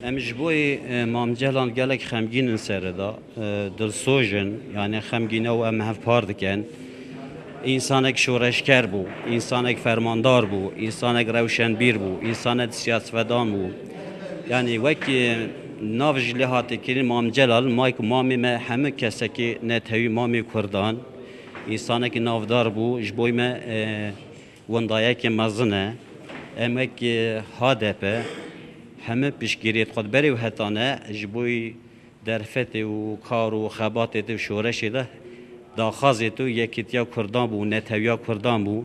امش بوی مامجلان گلک خمگین سر دا دل سوژن یعنی خمگین او ام هف پارد کن انسانک شورشگر بو انسانک فرماندار بو انسانک روشنبیر بو انسانک سیاستمدار بو یعنی وقتی نافج لحاظ کردن مامجلال مایک مامی ما همه کسی که نتوی مامی کردان انسانک نافدار بو جبوی ما وندایه که مزنه امک هادپه همه پیشگیریت خود بری و هتانه جبوی درفت و کار و خبات و شورش ده داخازت و یکیتیا کردان بو نتویا کردان بو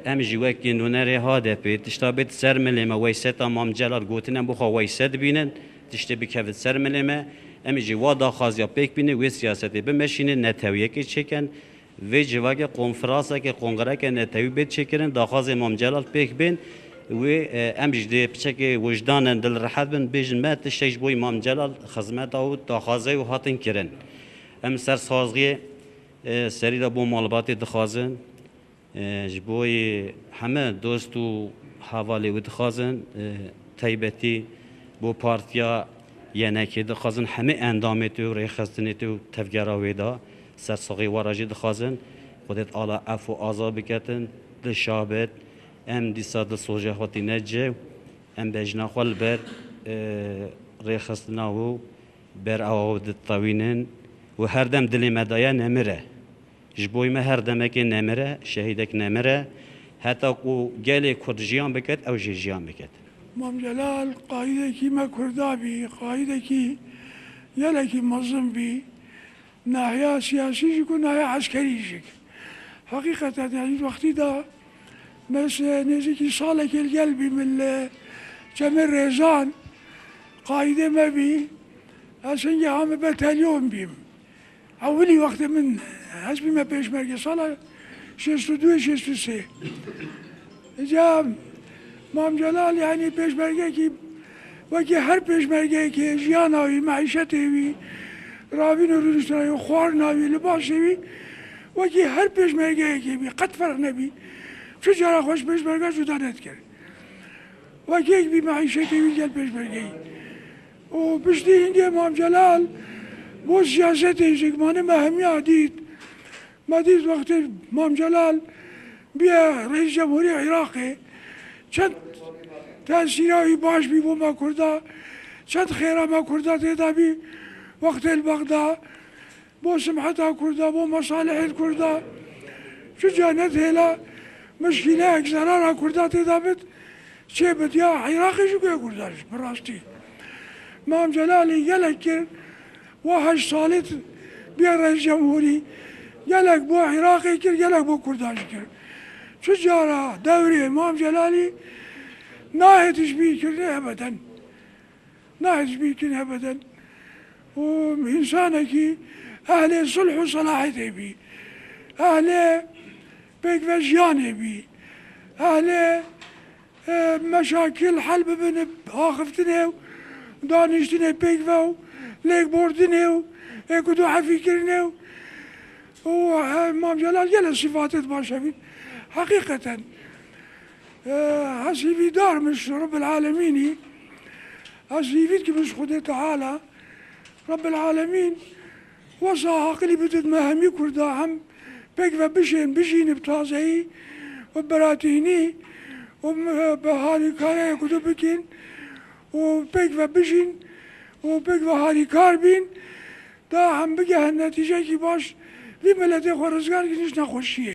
ام جوک نونری هاده پی تشتابت سر ملمه ویست امام جلال گوتنم بخوا ویست بینن تشتی بکفت سر ملمه ام جوا داخازیا پیک بینه و سیاستی بمشینه نتویا که چکن و جواک کنفرانسا که کنگره که نتوی بید چکرن داخاز امام جلال پیک بین و امش دی بچه وجدان دل راحت بن بیشتر ما تشتیج بوی امام جلال خدمت او داخازه و هاتن کرن ام سر سازگی سری را بو مالبات دخازن جبوی همه دوست و حوالی و دخازن تایبتی بو پارتیا یعنی که دخازن همه اندامت و ریخستنیت و تفکرهای دا سر سازگی واراجی دخازن خودت آلا عفو آزاد بکتن دشابت ام دیسا دل سوژه خواهی نجه ام بجنا خال بر ریخستنا و بر آواد طوینن و هر دم دلی مدایا نمره جبوی ما هر دم که نمره شهیدک نمره حتی کو گلی کردجیان بکت او جیجیان بکت امام جلال قاعده کی ما کردابی قاعده کی یلا کی منظم بی ناحیه سیاسی کو ناحیه عسکری حقیقتا یعنی وقتی دا مثل نزيكي صالك القلبي من جميل ريزان قايدة ما بي عشان عام بتاليون بيم أولي وقت من حسبي ما بيش مرقي صالة شيستو دوي شيستو سي جام مام جلال يعني بيش مرقي كي وكي هر بيش مرقي كي جياناوي معيشتي رابين ورنشتراوي وخوارناوي لباسي وكي هر بيش مرقي كي قد فرق نبي شجرة خوش پیشمرگه جدا نکرد و یک بی معیشتی ویجل پیشمرگی و پشتی اینکه امام جلال با سیاست ایشکمان مهمی عدید مدید وقت امام جلال بیا رئیس جمهوری عراقی چند تأثیرهایی باش بی با ما کرده چند خیره ما کرده تیدا بی وقت البغدا با سمحتا کرده با مصالح کرده شجانت هلا مشكلة أكثر كردات دابت شيء بديا عراقي شو كرداش براستي مام جلالي يلك واحد صالت بيرئيس جمهوري يلك بو عراقي كر يلك بو كرداش كر شو جارا دوري مام جلالي ناهي تشبيه كرني أبدا ناهي تشبيه كرني أبدا وإنسانك أهل صلح وصلاحيته بي أهل بيك وجياني بي أهل مشاكل حل ببن آخفتني دانشتني بيك وو ليك بوردني اكدو حفيكرني ومام جلال يلا صفات باشا حقيقة هسيفي دار مش رب العالمين هسيفيك مش خده تعالى رب العالمين وصا عقلي بدد مهمي كردا هم بيك بشين بتازعي وبراتيني وبهاري كاري كتبكين وبيك بشين وبيك بهاري كاربين دا هم بگه النتيجة كي باش لملتي خورزگار كي نش نخوشيه